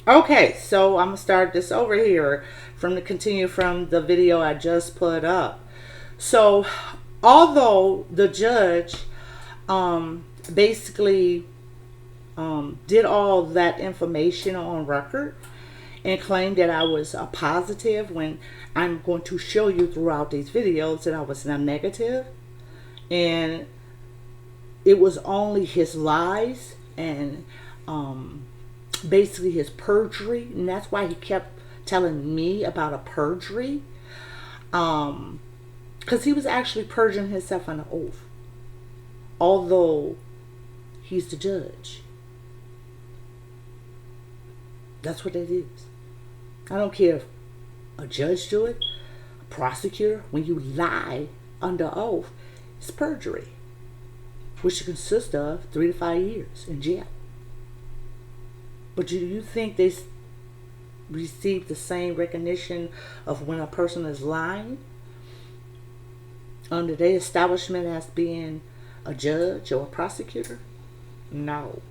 Okay, so I'm gonna start this over here continue from the video I just put up. So, although the judge basically did all that information on record and claimed that I was a positive when I'm going to show you throughout these videos that I was not negative, and it was only his lies and basically his perjury, and that's why he kept telling me about a perjury, because he was actually perjuring himself on an oath, although he's the judge. That's what that is. I don't care if a judge do it, a prosecutor. When you lie under oath, it's perjury, which consists of 3 to 5 years in jail. But do you think they receive the same recognition of when a person is lying under their establishment as being a judge or a prosecutor? No.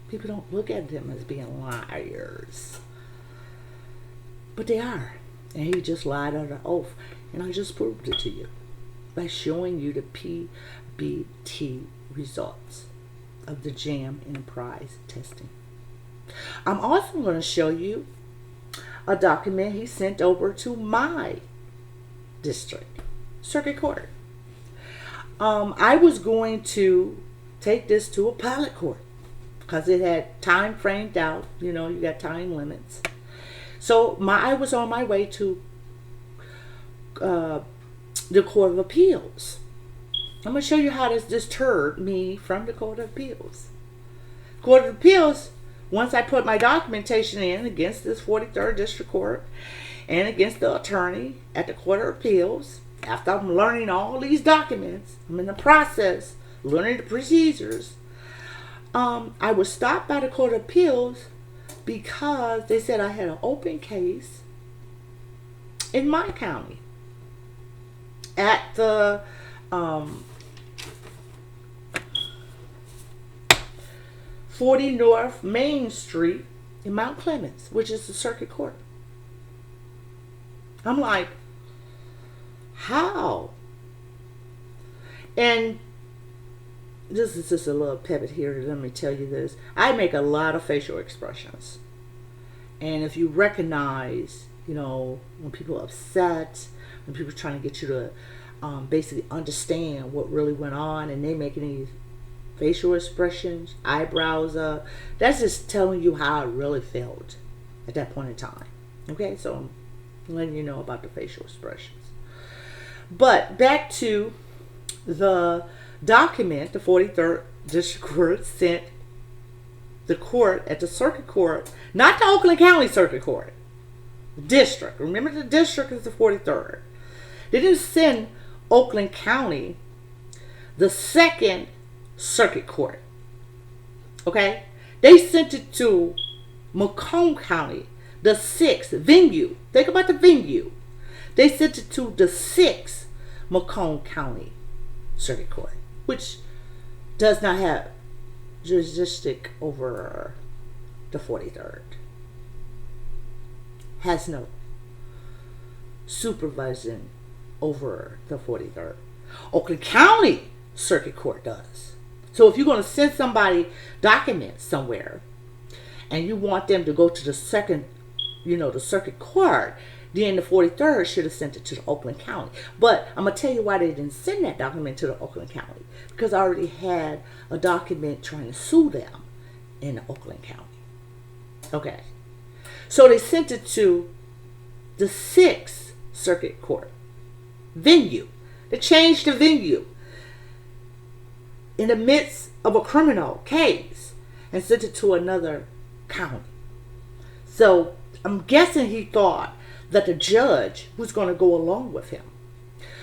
People don't look at them as being liars. But they are. And he just lied under oath. And I just proved it to you by showing you the PBT results of the JAM Enterprise testing. I'm also going to show you a document he sent over to my district circuit court. I was going to take this to appellate court because it had time framed out. You know, you got time limits. So I was on my way to the Court of Appeals. I'm going to show you how this deterred me from the Court of Appeals. Court of Appeals, once I put my documentation in against this 43rd District Court and against the attorney at the Court of Appeals, after I'm learning all these documents, I'm in the process, learning the procedures, I was stopped by the Court of Appeals because they said I had an open case in my county at the 40 North Main Street in Mount Clemens, which is the circuit court. I'm like, how? And this is just a little pivot here. Let me tell you this. I make a lot of facial expressions. And if you recognize, you know, when people are upset, when people are trying to get you to basically understand what really went on, and they making these facial expressions, eyebrows up, that's just telling you how I really felt at that point in time. Okay, so I'm letting you know about the facial expressions. But back to the document the 43rd District Court sent the court at the circuit court, not the Oakland County Circuit Court, the district. Remember, the district is the 43rd. They didn't send Oakland County the 2nd Circuit Court. Okay? They sent it to Macomb County, the 6th venue. Think about the venue. They sent it to the 6th Macomb County Circuit Court, which does not have jurisdiction over the 43rd. Has no supervision over the 43rd. Oakland County Circuit Court does. So if you're going to send somebody documents somewhere and you want them to go to the second, the circuit court, then the 43rd should have sent it to the Oakland County. But I'm going to tell you why they didn't send that document to the Oakland County. Because I already had a document trying to sue them in the Oakland County. Okay. So they sent it to the 6th Circuit Court venue. They changed the venue in the midst of a criminal case and sent it to another county. So I'm guessing he thought that the judge was going to go along with him.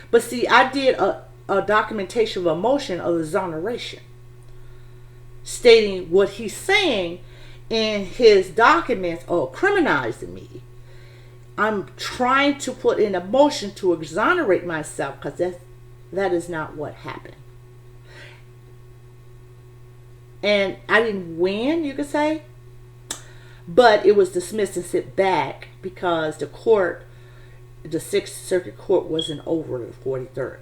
But see, I did a documentation of a motion of exoneration stating what he's saying in his documents or criminalizing me. I'm trying to put in a motion to exonerate myself because that is not what happened. And I didn't win, you could say. But it was dismissed and sent back because the court, the Sixth Circuit Court, wasn't over the 43rd.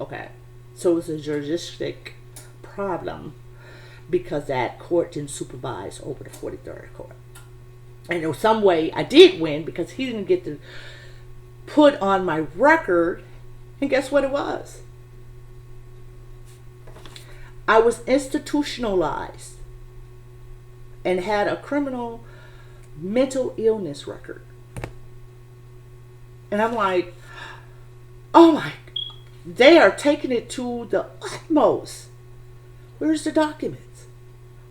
Okay, so it was a jurisdic problem because that court didn't supervise over the 43rd court. And in some way I did win because he didn't get to put on my record. And guess what it was? I was institutionalized and had a criminal mental illness record. And I'm like, oh my, they are taking it to the utmost. Where's the documents?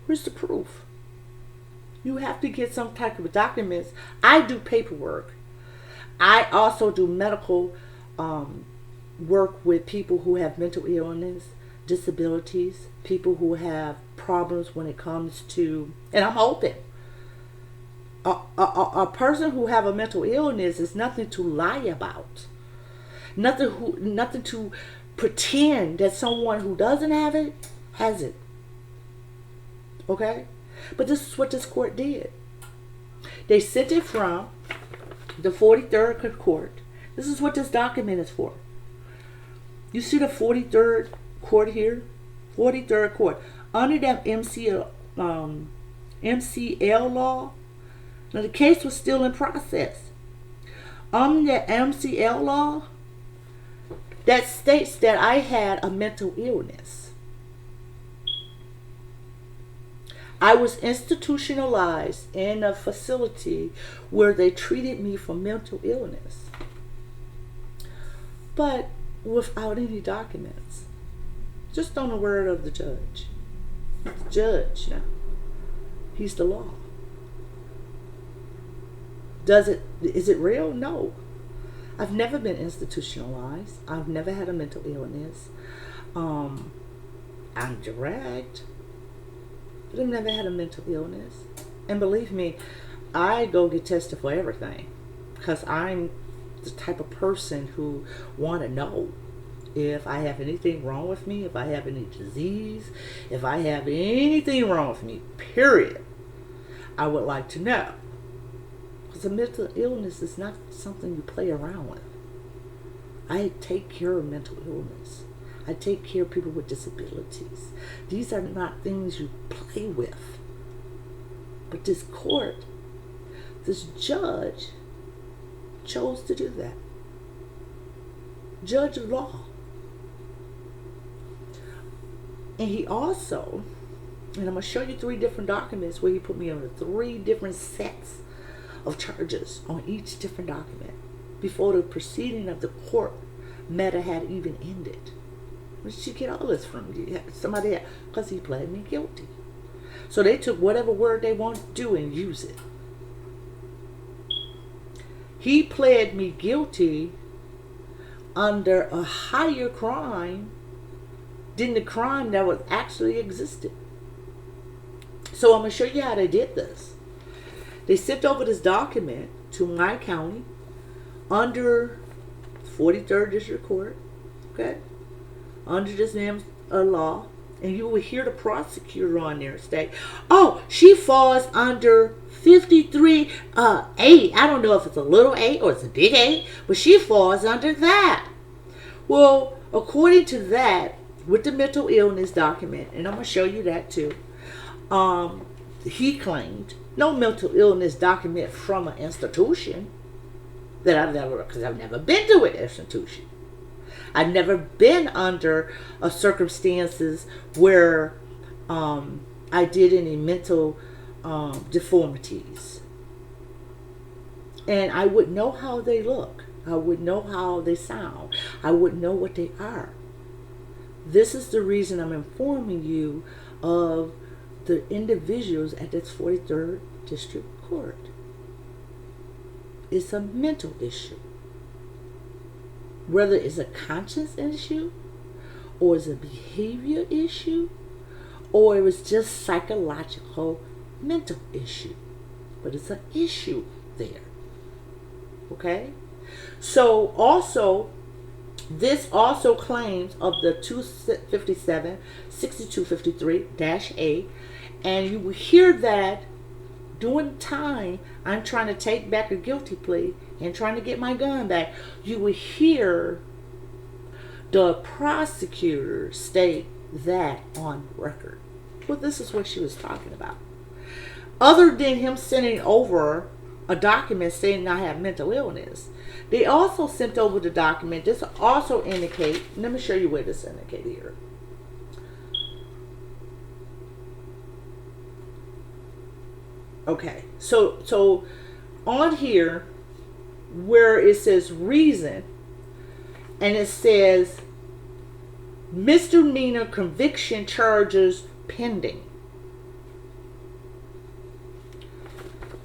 Where's the proof? You have to get some type of documents. I do paperwork. I also do medical work with people who have mental illness, disabilities, people who have problems when it comes to, and I'm open. A person who have a mental illness is nothing to lie about. Nothing to pretend that someone who doesn't have it has it. Okay? But this is what this court did. They sent it from the 43rd court. This is what this document is for. You see the 43rd court here? 43rd court. Under that MCL law, now the case was still in process. Under the MCL law, that states that I had a mental illness. I was institutionalized in a facility where they treated me for mental illness, but without any documents. Just on the word of the judge. He's the judge now. He's the law. Is it real? No. I've never been institutionalized. I've never had a mental illness. I'm direct, but I've never had a mental illness. And believe me, I go get tested for everything because I'm the type of person who want to know if I have anything wrong with me, if I have any disease, if I have anything wrong with me, period. I would like to know. Because a mental illness is not something you play around with. I take care of mental illness. I take care of people with disabilities. These are not things you play with. But this court, this judge, chose to do that. Judge of law. And he also, and I'm going to show you 3 different documents where he put me under 3 different sets of charges on each different document before the proceeding of the court matter had even ended. Where did you get all this from? Somebody else, because he pled me guilty. So they took whatever word they wanted to do and use it. He pled me guilty under a higher crime than the crime that was actually existed. So I'm going to show you how they did this. They sent over this document to my county under 43rd District Court, okay, under this name of law, and you will hear the prosecutor on there say, oh, she falls under 53 A. I don't know if it's a little A or it's a big A, but she falls under that. Well, according to that, with the mental illness document, and I'm going to show you that too, he claimed no mental illness document from an institution that I've never, because I've never been to an institution. I've never been under circumstances where I did any mental deformities. And I would know how they look. I would know how they sound. I would know what they are. This is the reason I'm informing you of the individuals at this 43rd District Court. It's a mental issue. Whether it's a conscience issue, or it's a behavior issue, or it was just psychological mental issue. But it's an issue there. Okay? So also, this also claims of the 257 6253-A, and you will hear that during time I'm trying to take back a guilty plea and trying to get my gun back, you would hear the prosecutor state that on record. Well, this is what she was talking about. Other than him sending over a document saying I have mental illness, they also sent over the document. This also indicate, let me show you where this indicate here. Okay, so on here where it says reason, and it says misdemeanor conviction charges pending.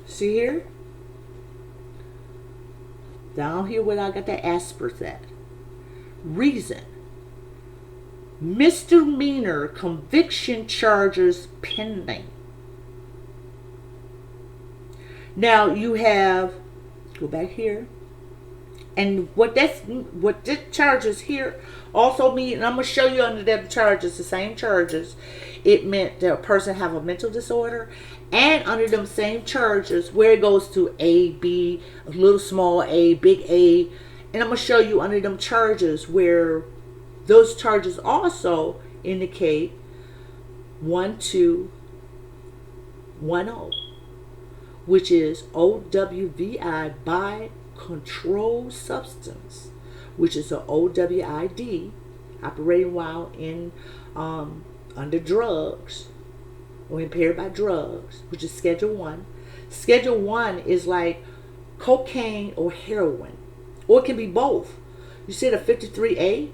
See here? Down here where I got the asterisk at. Reason. Misdemeanor conviction charges pending. Now you have, go back here, and what this charges here also mean, and I'm going to show you under the charges, the same charges, it meant that a person have a mental disorder, and under them same charges, where it goes to A, B, a little small a, big A, and I'm going to show you under them charges where those charges also indicate 1210, which is OWVI by controlled substance, which is an OWID, operating while in under drugs or impaired by drugs, which is Schedule 1. Schedule 1 is like cocaine or heroin, or it can be both. You see the 53A?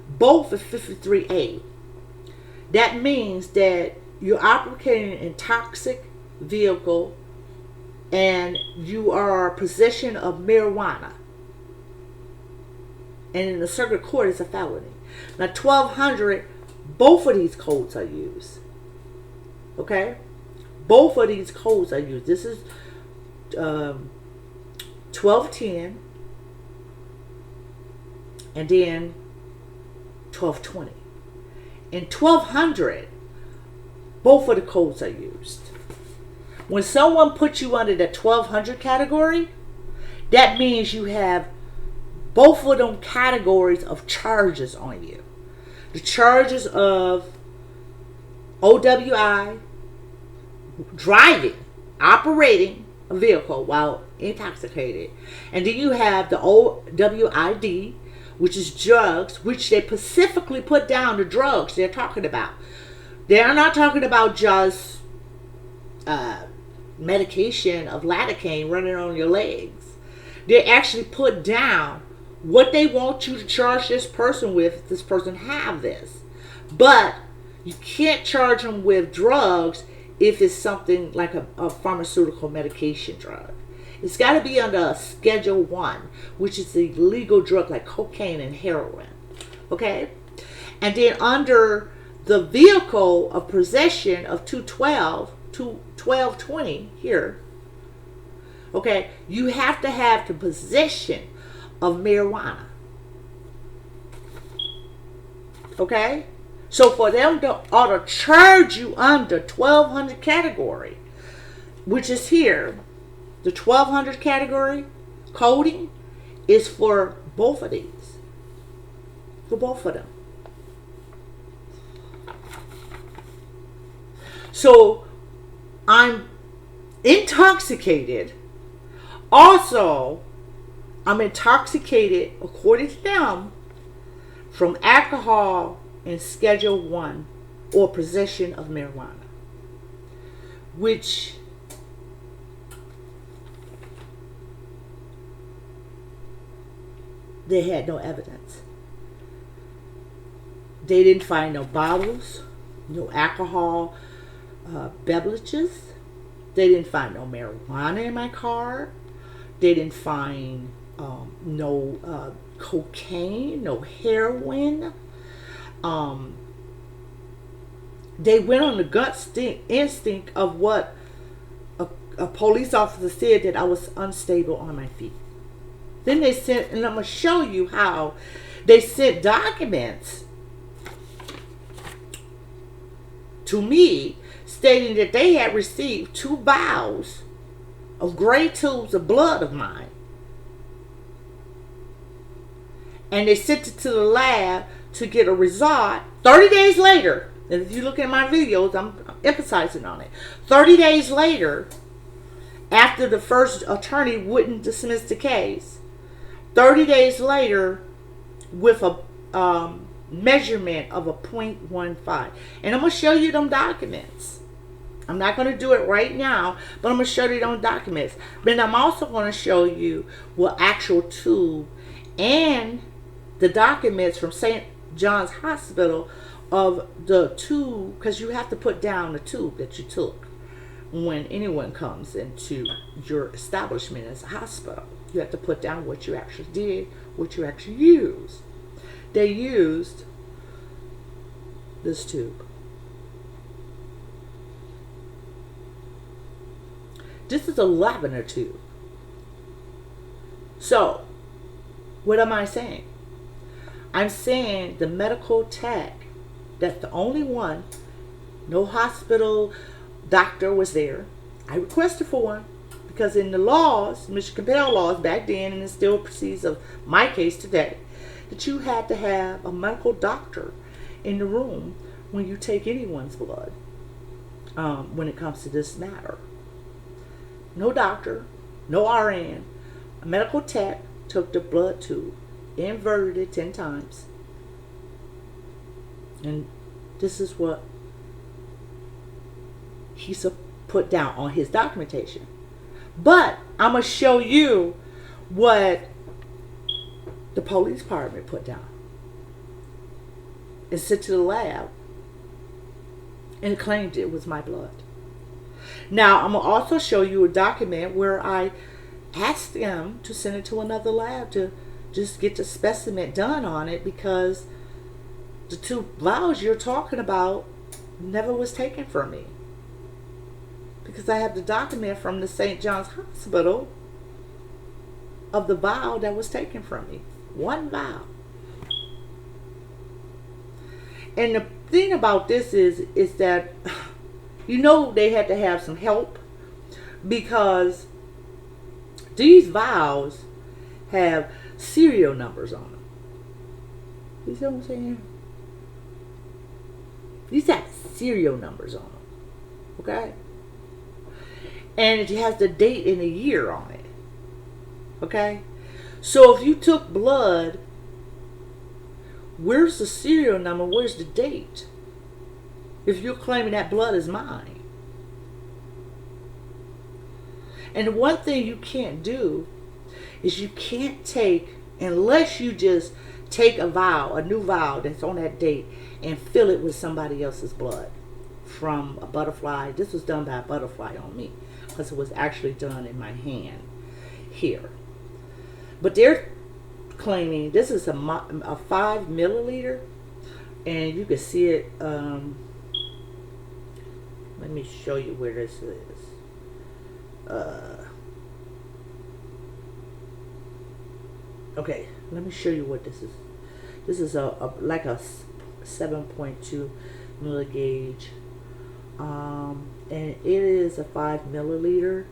Both are 53A. That means that you're operating an toxic vehicle and you are possession of marijuana. And in the circuit court, it's a felony. Now, 1200, both of these codes are used. Okay? Both of these codes are used. This is 1210 and then 1220. In 1200, both of the codes are used. When someone puts you under the 1200 category, that means you have both of them categories of charges on you. The charges of OWI, driving, operating a vehicle while intoxicated. And then you have the OWID, which is drugs, which they specifically put down the drugs they're talking about. They're not talking about just medication of lidocaine running on your legs. They actually put down what they want you to charge this person with if this person have this. But you can't charge them with drugs if it's something like a pharmaceutical medication drug. It's got to be under a Schedule 1, which is a legal drug like cocaine and heroin. Okay? And then under the vehicle of possession of 1220 here, okay, you have to have the possession of marijuana. Okay? So for them to ought to charge you under 1200 category, which is here, the 1200 category coding is for both of these. For both of them. So I'm intoxicated. Also, I'm intoxicated, according to them, from alcohol in Schedule 1 or possession of marijuana, which they had no evidence. They didn't find no bottles, no alcohol beverages. They didn't find no marijuana in my car. They didn't find no cocaine, no heroin. They went on the gut instinct of what a police officer said, that I was unstable on my feet. Then they sent, and I'm going to show you how they sent documents to me stating that they had received 2 vials of gray tubes of blood of mine. And they sent it to the lab to get a result 30 days later. And if you look at my videos, I'm emphasizing on it. 30 days later, after the first attorney wouldn't dismiss the case, 30 days later, with a measurement of a 0.15. And I'm going to show you them documents. I'm not going to do it right now, but I'm going to show you them documents. But I'm also going to show you what actual tube and the documents from St. John's Hospital of the tube, because you have to put down the tube that you took when anyone comes into your establishment as a hospital. You have to put down what you actually did, what you actually used. They used this tube. This is a lavender tube. So, what am I saying? I'm saying the medical tech, that's the only one, no hospital doctor was there. I requested for one because in the laws, Michigan Penal laws back then, and it still proceeds of my case today, that you had to have a medical doctor in the room when you take anyone's blood when it comes to this matter. No doctor, no RN, a medical tech took the blood tube, inverted it 10 times. And this is what he put down on his documentation. But I'm going to show you what the police department put down. And sent to the lab. And it claimed it was my blood. Now, I'm going to also show you a document where I asked them to send it to another lab to just get the specimen done on it, because the 2 vials you're talking about never was taken from me. Because I have the document from the St. John's Hospital of the vial that was taken from me. 1 vial. And the thing about this is that, you know, they had to have some help, because these vials have serial numbers on them. You see what I'm saying? These have serial numbers on them. Okay? And it has the date and the year on it. Okay? So if you took blood, where's the serial number? Where's the date? If you're claiming that blood is mine. And one thing you can't do is you can't take, unless you just take a vial, a new vial that's on that date, and fill it with somebody else's blood from a butterfly. This was done by a butterfly on me, because it was actually done in my hand here. But they're claiming this is a 5 milliliter, and you can see it. Let me show you where this is. Okay, let me show you what this is. This is like a 7.2 milligauge, and it is a 5 milliliter,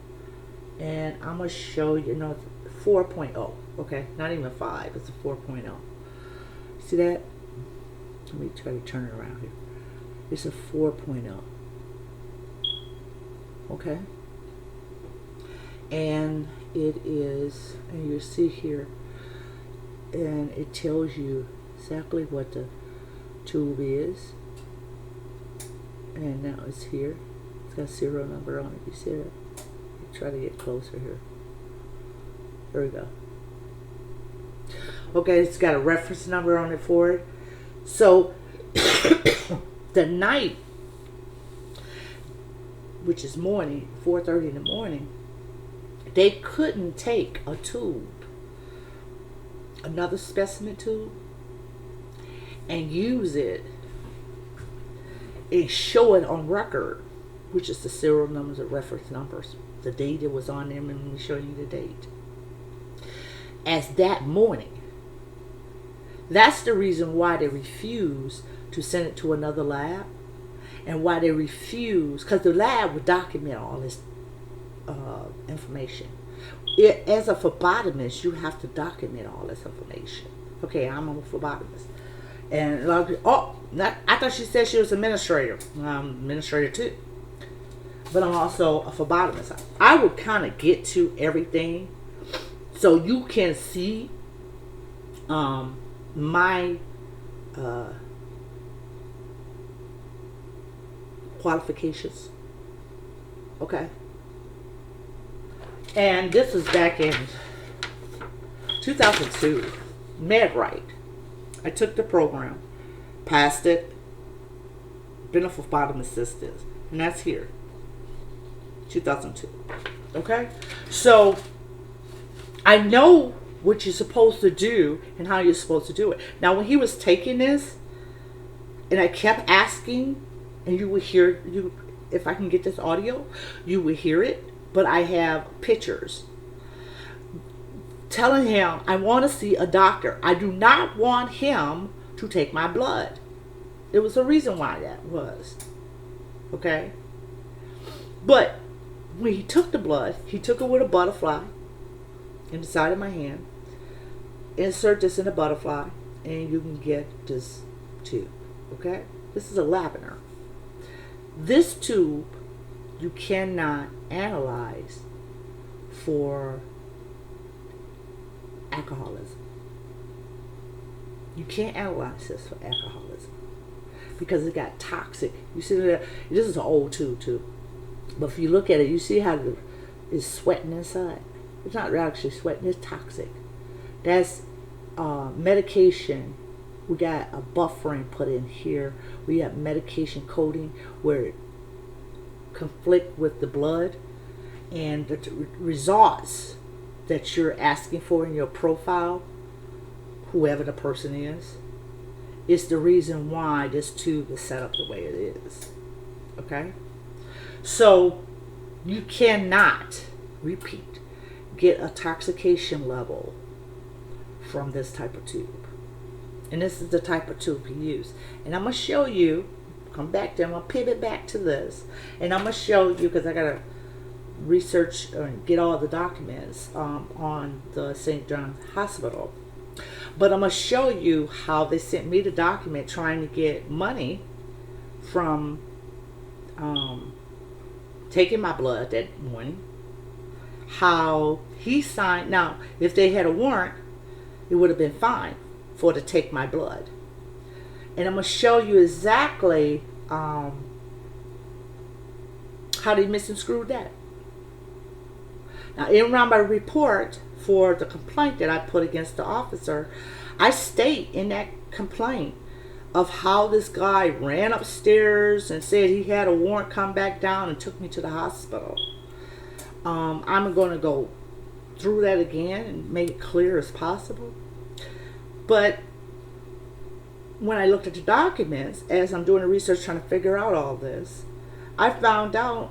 and I'm gonna show you. No, 4.0. Okay, not even 5. It's a 4.0. See that? Let me try to turn it around here. It's a 4.0. Okay, and it is, and you see here, and it tells you exactly what the tube is, and now it's here. It's got a serial number on it. You see it? Try to get closer here. There we go. Okay, it's got a reference number on it for it. So the night, which is morning, 4:30 in the morning, they couldn't take a tube, another specimen tube, and use it and show it on record, which is the serial numbers, the reference numbers, the date it was on them, and let me show you the date, as that morning. That's the reason why they refused to send it to another lab. and why they refuse, because the lab would document all this information. As a phlebotomist, you have to document all this information. Okay, I'm a phlebotomist. And a lot of people, I thought she said she was an administrator. I'm an administrator too. But I'm also a phlebotomist. I would kind of get to everything so you can see my qualifications. Okay. And this was back in 2002. MedRight. I took the program, passed it, been a phlebotomist assistant, and that's here, 2002. Okay? So, I know what you're supposed to do and how you're supposed to do it. Now, when he was taking this, and I kept asking, and you would hear, if I can get this audio, you would hear it, but I have pictures telling him I want to see a doctor. I do not want him to take my blood. There was a reason why that was. Okay? But when he took the blood, he took it with a butterfly in the side of my hand. Insert this in a butterfly and you can get this tube. Okay? This is a lavender. This tube you cannot analyze for alcoholism. You can't analyze this for alcoholism because it got toxic. You see that this is an old tube too, but if you look at it, you see how it's sweating inside. It's not actually sweating; it's toxic. That's medication. We got a buffering put in here. We got medication coating where it conflict with the blood, and the results that you're asking for in your profile, whoever the person is the reason why this tube is set up the way it is. Okay? So, you cannot, repeat, get a toxication level from this type of tube. And this is the type of tube you use. And I'm going to show you, come back to, I'm going to pivot back to this, and I'm going to show you, because I got to research and get all the documents on the St. John's Hospital. But I'm going to show you how they sent me the document trying to get money from taking my blood that morning. How he signed. Now, if they had a warrant, it would have been fine for to take my blood. And I'm going to show you exactly how they misconstrued that. Now, in my report for the complaint that I put against the officer, I state in that complaint of how this guy ran upstairs and said he had a warrant, come back down and took me to the hospital. I'm going to go through that again and make it clear as possible. But when I looked at the documents, as I'm doing the research trying to figure out all this, I found out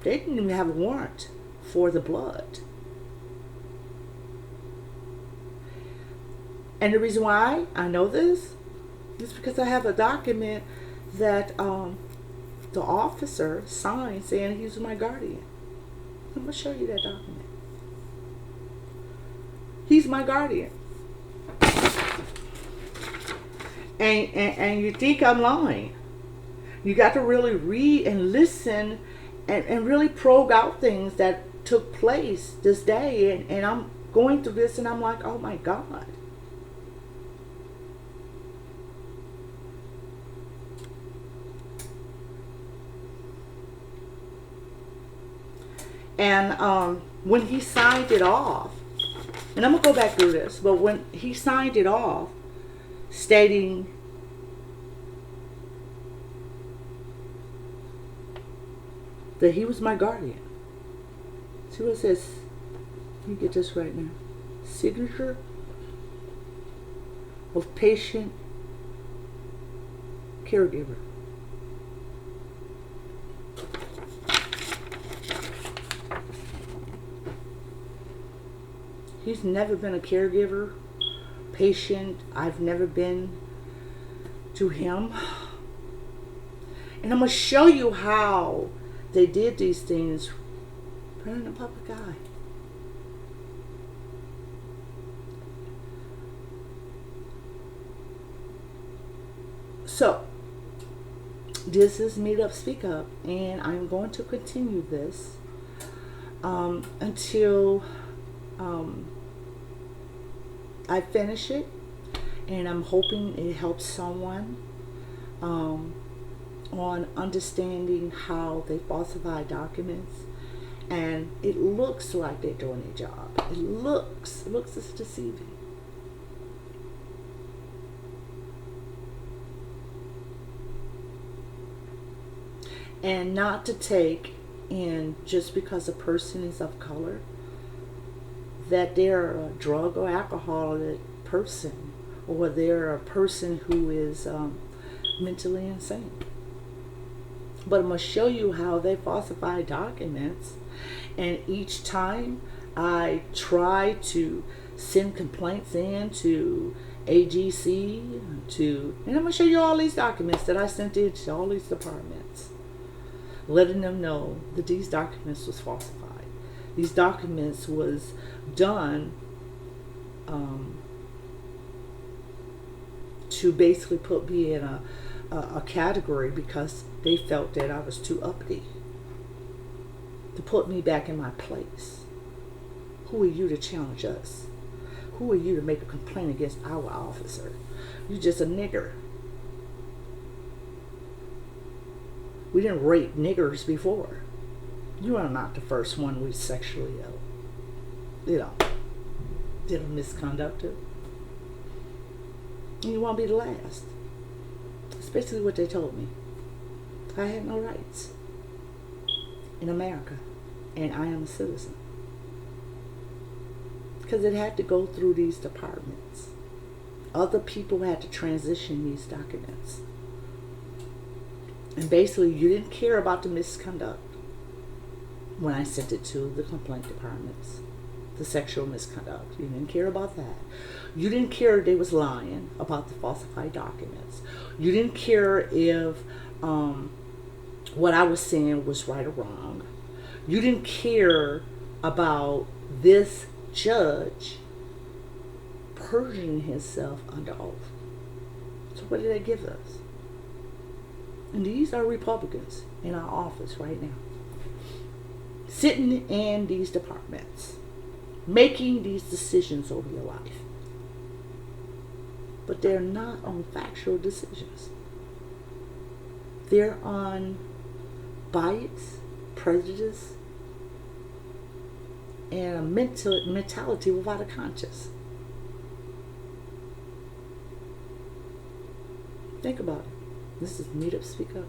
they didn't even have a warrant for the blood. And the reason why I know this is because I have a document that the officer signed saying he was my guardian. I'm going to show you that document. He's my guardian. And you think I'm lying. You got to really read and listen and really probe out things that took place this day. And I'm going through this and I'm like, oh my God. And when he signed it off, and I'm going to go back through this, but when he signed it off, stating that he was my guardian. See what it says? Let me get this right now. Signature of patient caregiver. He's never been a caregiver, patient. I've never been to him. And I'm going to show you how they did these things right in the public eye. So, this is Meet Up, Speak Up, and I'm going to continue this until I finish it, and I'm hoping it helps someone on understanding how they falsify documents. And it looks like they're doing their job. It looks as deceiving. And not to take in just because a person is of color that they're a drug or alcoholic person, or they're a person who is mentally insane. But I'm going to show you how they falsify documents. And each time I try to send complaints in to AGC, and I'm going to show you all these documents that I sent in to all these departments, letting them know that these documents was falsified. These documents was done to basically put me in a category because they felt that I was too uppity, to put me back in my place. Who are you to challenge us? Who are you to make a complaint against our officer? You just a nigger. We didn't rape niggers before. You are not the first one we sexually, did a misconduct to. And you won't be the last. That's basically what they told me. I had no rights in America, and I am a citizen. Because it had to go through these departments. Other people had to transition these documents. And basically, you didn't care about the misconduct when I sent it to the complaint departments. The sexual misconduct. You didn't care about that. You didn't care if they was lying about the falsified documents. You didn't care if what I was saying was right or wrong. You didn't care about this judge purging himself under oath. So what did they give us? And these are Republicans in our office right now, sitting in these departments, making these decisions over your life. But they're not on factual decisions. They're on bias, prejudice, and a mentality without a conscience. Think about it. This is Meet Up, Speak Up.